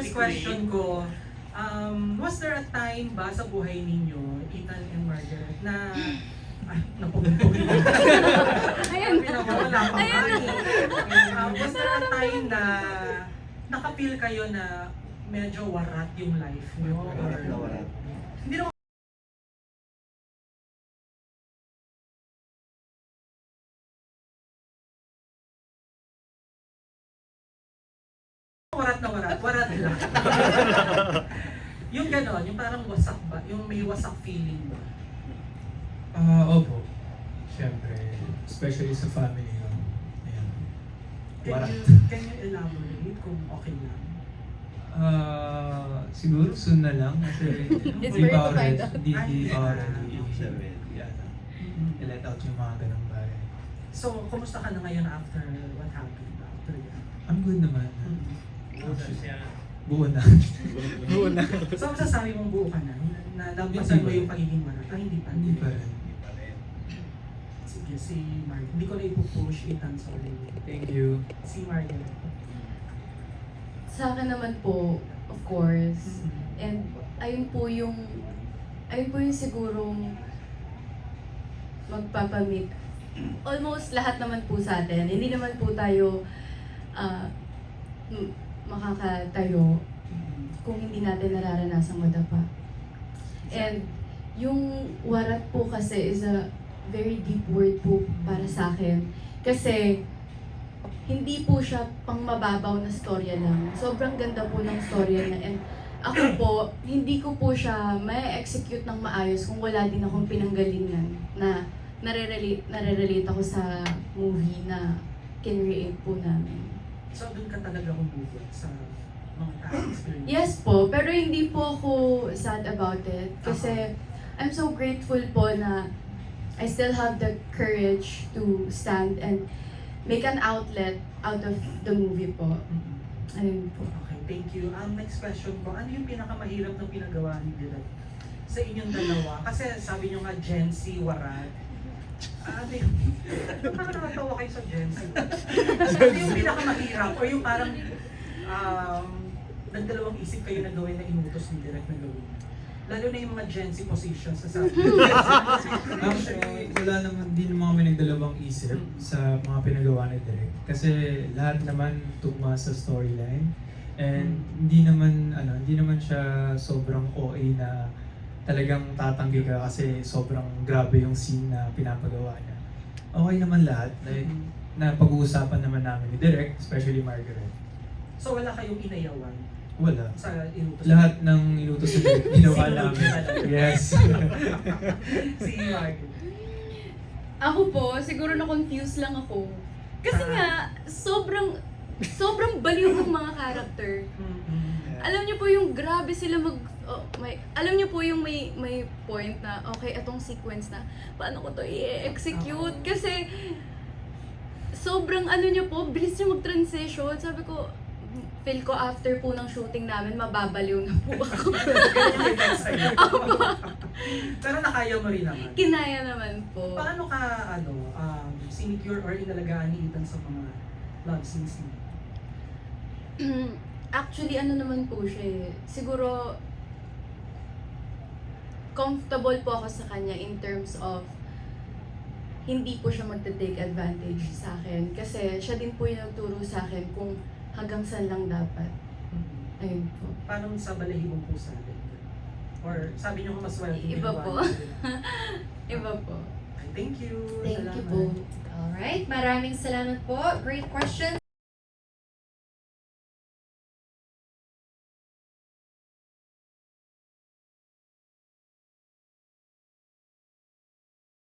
next question ko, was there a time ba sa buhay ninyo, Ethan and Margaret, na napugod-pugod na. Ayan. Pinawala pang Ayan na. ani. Was there a time na nakapil kayo na medyo warat yung life nyo? Warat na warat. Hindi naman warat na warat, warat lang. Yung gano'n, yung parang wasak ba? Yung may wasak feeling ba? Opo. Siyempre, especially sa family, no? Ayan. Warat. Can you elaborate kung okay lang? Siguro soon na lang kasi It's di very pa to find already, out. di pa Siya already, rin. i-let out yung mga ganang bagay. So, kumusta ka na ngayon after what happened? After that? I'm good naman. Buo na. Buo na. So, masasabi mong buo ka na? Na nabinsan mo yung pagiging warat? Hindi pa. Hindi pa rin. Sige, si Mark. Hindi ko na ipupush, Ethan, sorry. Thank you. Si Margaret. Sa akin naman po, of course. And ayun po yung sigurong magpapamit. Almost lahat naman po sa atin. Hindi naman po tayo makakatayo kung hindi natin nararanasang madapa. And yung warat po kasi is a very deep word po para sa akin. Kasi hindi po siya pang mababaw na storya lang. Sobrang ganda po ng storya niya. And ako po, hindi ko po siya ma-execute ng maayos kung wala din akong pinanggalingan na nare-relate ako sa movie na kinreate po namin. So, doon ka talaga humubot sa mga past experience? Yes po, pero hindi po ako sad about it. Kasi I'm so grateful po na I still have the courage to stand and make an outlet out of the movie po. Ayun po. Okay, thank you. Next question ko, ano yung pinakamahirap na pinagawa ni Direk sa inyong dalawa? Kasi sabi nyo nga, Gen Z, warat. Ano yung, parang nakatawa kayo sa Gen Z. Ano yung pinakamahirap? O yung parang, nagdalawang isip kayo na gawin na inutos ni Direk na gawin? Lalo na yung mga Gen Z positions sa sabi. Actually, wala naman din mga may nagdalawang isip sa mga pinagawa ni Direk. Kasi lahat naman tugma sa storyline. And hindi naman siya sobrang OA na talagang tatanggi ka kasi sobrang grabe yung scene na pinapagawa niya. Okay naman lahat. Like, na pag-uusapan naman namin ni Direk, especially Margaret. So wala kayong inayawan Wala. sa inutos? Lahat ng inutos ni Direk, ginawa namin. Yes. Si Margaret. Ako po, siguro na-confuse lang ako. Kasi nga, sobrang baliw ng mga character. Alam niyo po yung grabe sila alam niyo po yung may point na okay, itong sequence na paano ko to i-execute kasi sobrang niyo po, bilis niya mag-transition. Sabi ko, feel ko after po ng shooting namin, mababaliw na po ako. Ganyan yung text sa'yo. Pero nakaya mo rin naman. Kinaya naman po. Paano ka, sinecure or inalagaan ni Ethan sa mga love scenes niya? Actually, naman po siya eh. Siguro, comfortable po ako sa kanya in terms of hindi po siya magta-take advantage sa akin. Kasi siya din po yung nagturo sa akin kung hanggang saan lang dapat. Ayun po. Paano sa balahibong pusa din? Or sabi niyo kung mas well Iba po. Iba po. Thank you. Thank you Salamat. po. Alright, maraming salamat po. Great question.